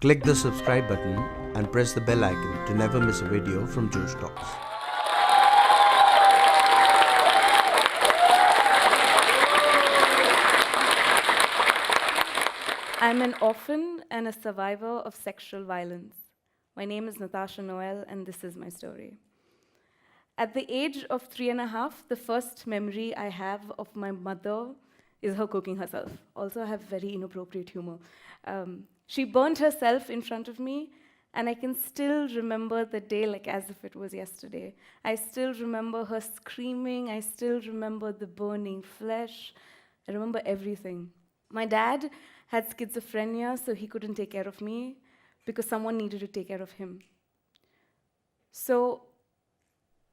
Click the subscribe button and press the bell icon to never miss a video from Josh Talks. I'm an orphan and a survivor of sexual violence. My name is Natasha Noel, and this is my story. At the age of 3.5, the first memory I have of my mother is her cooking herself. Also, I have very inappropriate humor. She burnt herself in front of me, and I can still remember the day like as if it was yesterday. I still remember her screaming. I still remember the burning flesh. I remember everything. My dad had schizophrenia, so he couldn't take care of me because someone needed to take care of him. So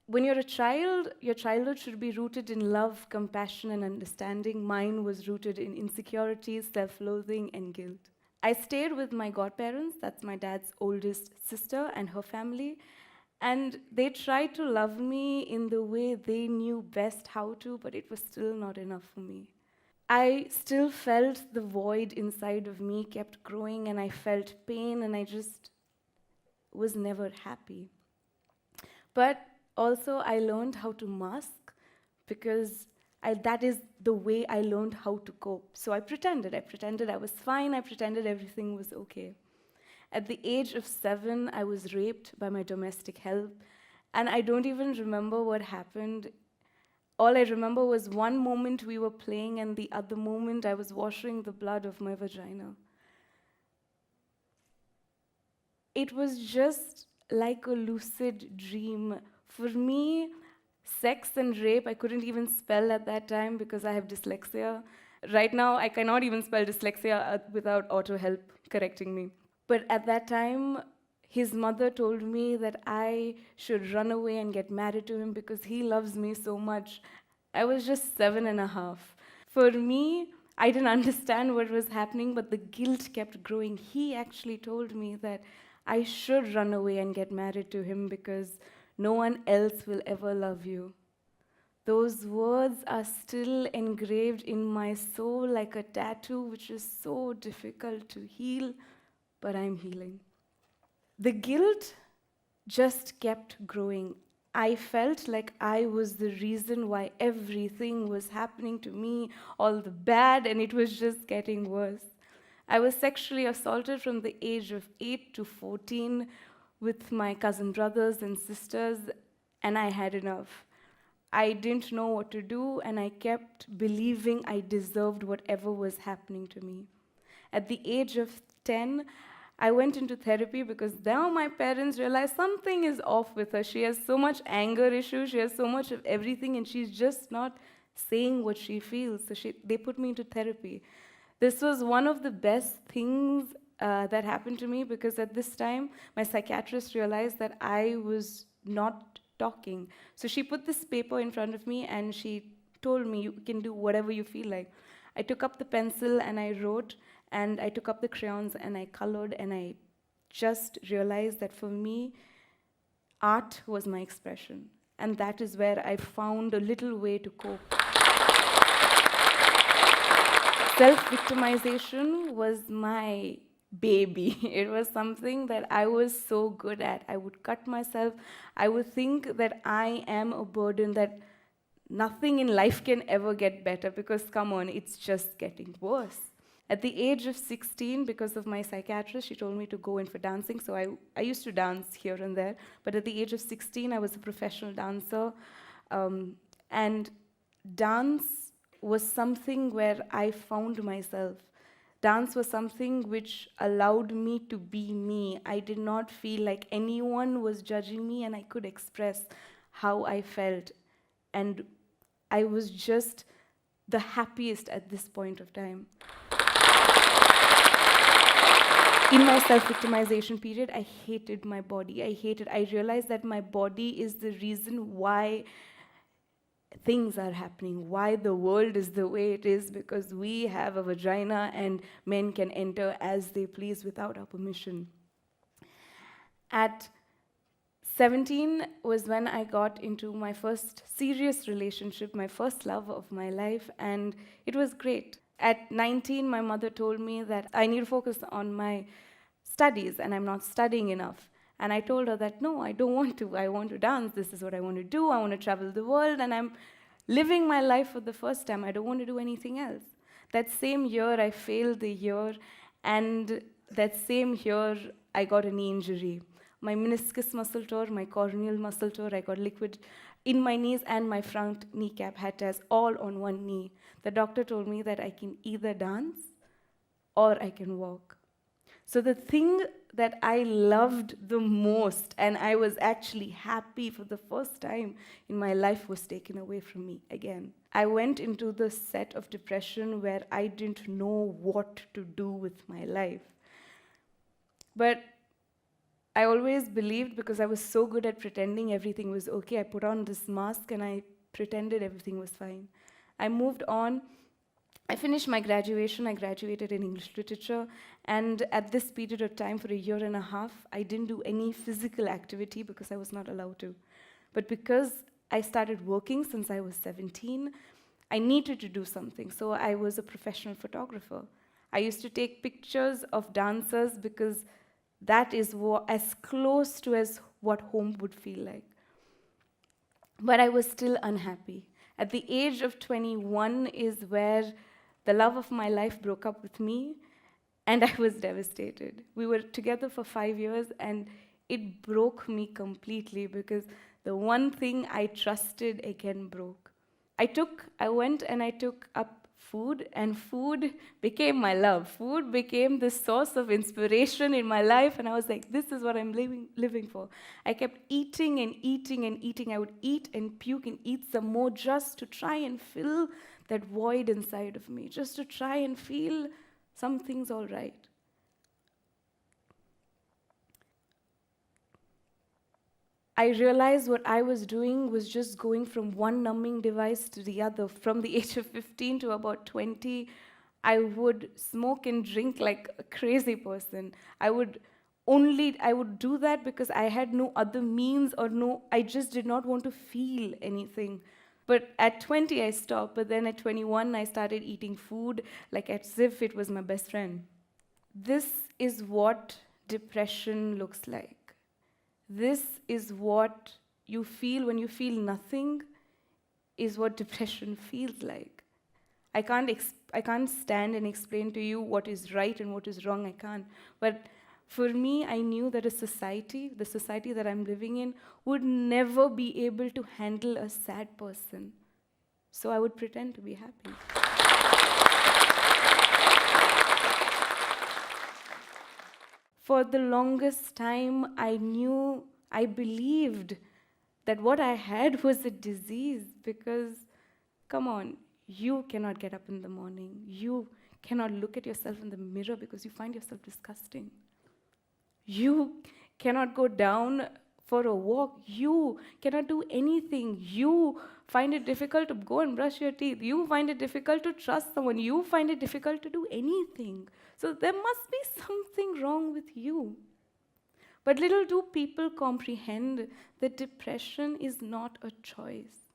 when you're a child, your childhood should be rooted in love, compassion, and understanding. Mine was rooted in insecurities, self-loathing, and guilt. I stayed with my godparents, that's my dad's oldest sister and her family, and they tried to love me in the way they knew best how to, but it was still not enough for me. I still felt the void inside of me kept growing, and I felt pain, and I just was never happy. But also, I learned how to mask because that is the way I learned how to cope. So I pretended I was fine, I pretended everything was okay. At the age of 7, I was raped by my domestic help, and I don't even remember what happened. All I remember was one moment we were playing, and the other moment I was washing the blood of my vagina. It was just like a lucid dream. For me, sex and rape, I couldn't even spell at that time because I have dyslexia. Right now, I cannot even spell dyslexia without auto help correcting me. But at that time, his mother told me that I should run away and get married to him because he loves me so much. I was just 7.5. For me, I didn't understand what was happening, but the guilt kept growing. He actually told me that I should run away and get married to him because no one else will ever love you. Those words are still engraved in my soul like a tattoo, which is so difficult to heal, but I'm healing. The guilt just kept growing. I felt like I was the reason why everything was happening to me, all the bad, and it was just getting worse. I was sexually assaulted from the age of 8 to 14 with my cousin brothers and sisters, and I had enough. I didn't know what to do, and I kept believing I deserved whatever was happening to me. At the age of 10, I went into therapy because now my parents realized something is off with her. She has so much anger issues, she has so much of everything, and she's just not saying what she feels. So they put me into therapy. This was one of the best things that happened to me because at this time, my psychiatrist realized that I was not talking. So she put this paper in front of me and she told me, you can do whatever you feel like. I took up the pencil and I wrote, and I took up the crayons and I colored, and I just realized that for me, art was my expression. And that is where I found a little way to cope. Self-victimization was my baby. It was something that I was so good at. I would cut myself. I would think that I am a burden, that nothing in life can ever get better because, come on, it's just getting worse. At the age of 16, because of my psychiatrist, she told me to go in for dancing, so I used to dance here and there, but at the age of 16, I was a professional dancer, and dance was something where I found myself. Dance was something which allowed me to be me. I did not feel like anyone was judging me, and I could express how I felt. And I was just the happiest at this point of time. In my self-victimization period, I hated my body. I realized that my body is the reason why things are happening, why the world is the way it is, because we have a vagina and men can enter as they please without our permission. At 17 was when I got into my first serious relationship, my first love of my life, and it was great. At 19, my mother told me that I need to focus on my studies and I'm not studying enough. And I told her that, no, I don't want to. I want to dance. This is what I want to do. I want to travel the world, and I'm living my life for the first time. I don't want to do anything else. That same year, I failed the year, and that same year, I got a knee injury. My meniscus muscle tore, my corneal muscle tore, I got liquid in my knees, and my front kneecap had tears all on one knee. The doctor told me that I can either dance or I can walk. So the thing that I loved the most, and I was actually happy for the first time in my life, was taken away from me again. I went into the set of depression where I didn't know what to do with my life. But I always believed, because I was so good at pretending everything was okay, I put on this mask and I pretended everything was fine. I moved on. I finished my graduation. I graduated in English literature, and at this period of time, for a year and a half, I didn't do any physical activity because I was not allowed to. But because I started working since I was 17, I needed to do something, so I was a professional photographer. I used to take pictures of dancers because that is as close to as what home would feel like. But I was still unhappy. At the age of 21 is where the love of my life broke up with me, and I was devastated. We were together for 5 years, and it broke me completely because the one thing I trusted again broke. I went and I took up food, and food became my love. Food became the source of inspiration in my life, and I was like, this is what I'm living for. I kept eating and eating and eating. I would eat and puke and eat some more just to try and fill that void inside of me, just to try and feel something's all right. I realized what I was doing was just going from one numbing device to the other. From the age of 15 to about 20, I would smoke and drink like a crazy person. I would do that because I had no other means, I just did not want to feel anything. But at 20, I stopped. But then at 21, I started eating food like as if it was my best friend. This is what depression looks like. This is what you feel when you feel nothing, is what depression feels like. I can't stand and explain to you what is right and what is wrong, I can't. But for me, I knew that the society that I'm living in, would never be able to handle a sad person. So I would pretend to be happy. For the longest time, I believed that what I had was a disease, because, come on, you cannot get up in the morning. You cannot look at yourself in the mirror because you find yourself disgusting. You cannot go down for a walk. You cannot do anything. You find it difficult to go and brush your teeth. You find it difficult to trust someone. You find it difficult to do anything. So there must be something wrong with you. But little do people comprehend that depression is not a choice.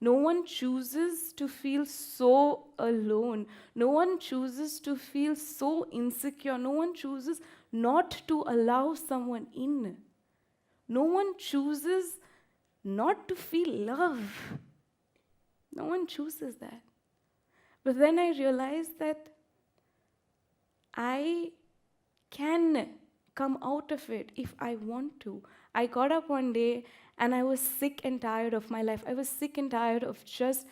No one chooses to feel so alone. No one chooses to feel so insecure. No one chooses not to allow someone in. No one chooses not to feel love. No one chooses that. But then I realized that I can come out of it if I want to. I got up one day and I was sick and tired of my life. I was sick and tired of just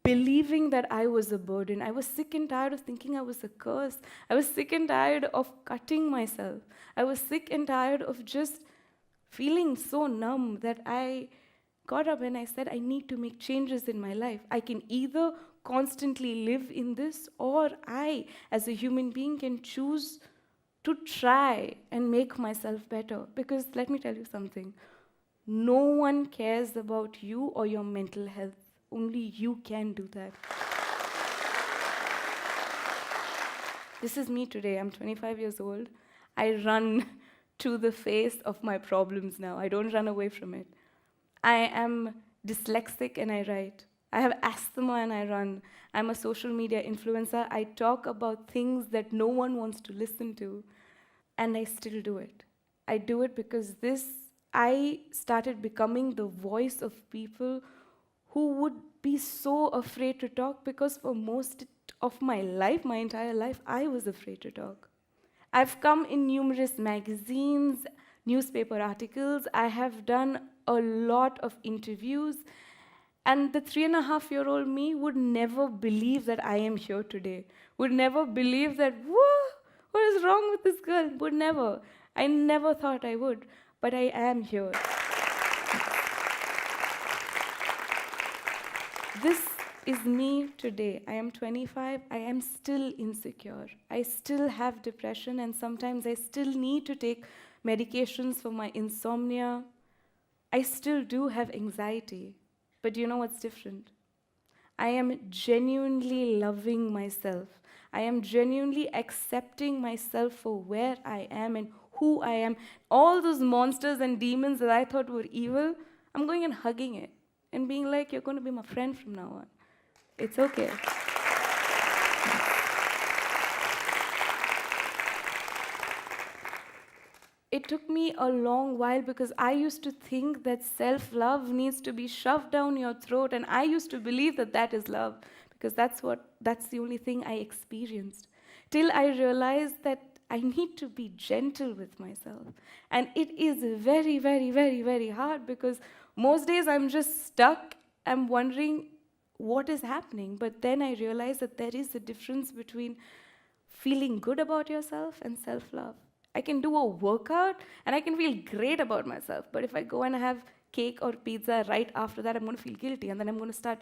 believing that I was a burden. I was sick and tired of thinking I was a curse. I was sick and tired of cutting myself. I was sick and tired of just feeling so numb that I got up and I said, I need to make changes in my life. I can either constantly live in this, or I, as a human being, can choose to try and make myself better. Because let me tell you something. No one cares about you or your mental health. Only you can do that. This is me today. I'm 25 years old. I run to the face of my problems now. I don't run away from it. I am dyslexic and I write. I have asthma and I run. I'm a social media influencer. I talk about things that no one wants to listen to. and I still do it. I do it because I started becoming the voice of people who would be so afraid to talk, because for most of my life, my entire life, I was afraid to talk. I've come in numerous magazines, newspaper articles. I have done a lot of interviews. And the 3.5-year-old me would never believe that I am here today. Would never believe that, whoa, what is wrong with this girl? Would never. I never thought I would, but I am here. This is me today. I am 25. I am still insecure. I still have depression, and sometimes I still need to take medications for my insomnia. I still do have anxiety. But you know what's different? I am genuinely loving myself. I am genuinely accepting myself for where I am and who I am. All those monsters and demons that I thought were evil, I'm going and hugging it and being like, you're going to be my friend from now on. It's okay. It took me a long while, because I used to think that self-love needs to be shoved down your throat, and I used to believe that that is love, because that's the only thing I experienced. Till I realized that I need to be gentle with myself. And it is very, very, very, very hard, because most days I'm just stuck. I'm wondering what is happening. But then I realized that there is a difference between feeling good about yourself and self-love. I can do a workout and I can feel great about myself. But if I go and have cake or pizza right after that, I'm going to feel guilty. And then I'm going to start,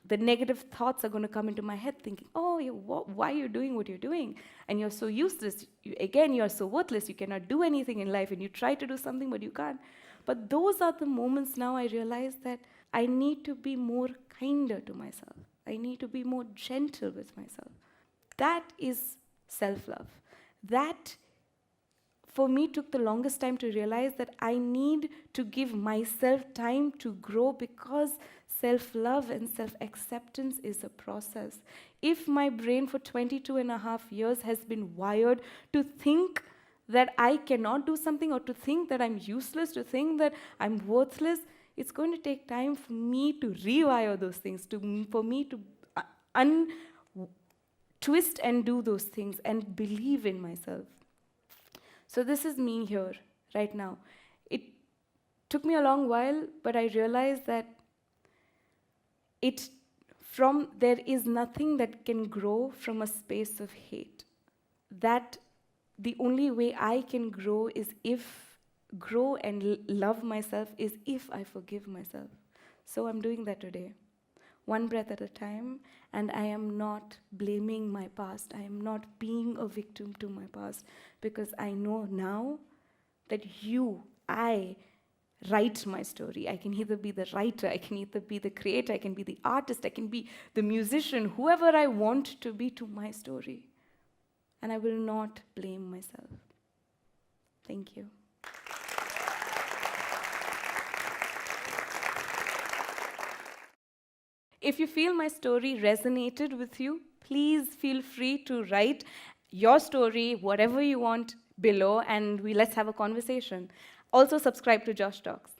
the negative thoughts are going to come into my head thinking, oh, why are you doing what you're doing? And you're so useless. You're so worthless. You cannot do anything in life. And you try to do something, but you can't. But those are the moments now I realize that I need to be more kinder to myself. I need to be more gentle with myself. That is self-love. That, for me, took the longest time to realize that I need to give myself time to grow, because self-love and self-acceptance is a process. If my brain for 22.5 years has been wired to think that I cannot do something, or to think that I'm useless, to think that I'm worthless, it's going to take time for me to rewire those things, for me to twist and do those things and believe in myself. So this is me here, right now. It took me a long while, but I realized that there is nothing that can grow from a space of hate. That the only way I can grow and love myself is if I forgive myself. So I'm doing that today, one breath at a time, and I am not blaming my past. I am not being a victim to my past, because I know now that I write my story. I can either be the writer, I can either be the creator, I can be the artist, I can be the musician, whoever I want to be to my story. And I will not blame myself. Thank you. If you feel my story resonated with you, please feel free to write your story, whatever you want, below, and let's have a conversation. Also, subscribe to Josh Talks.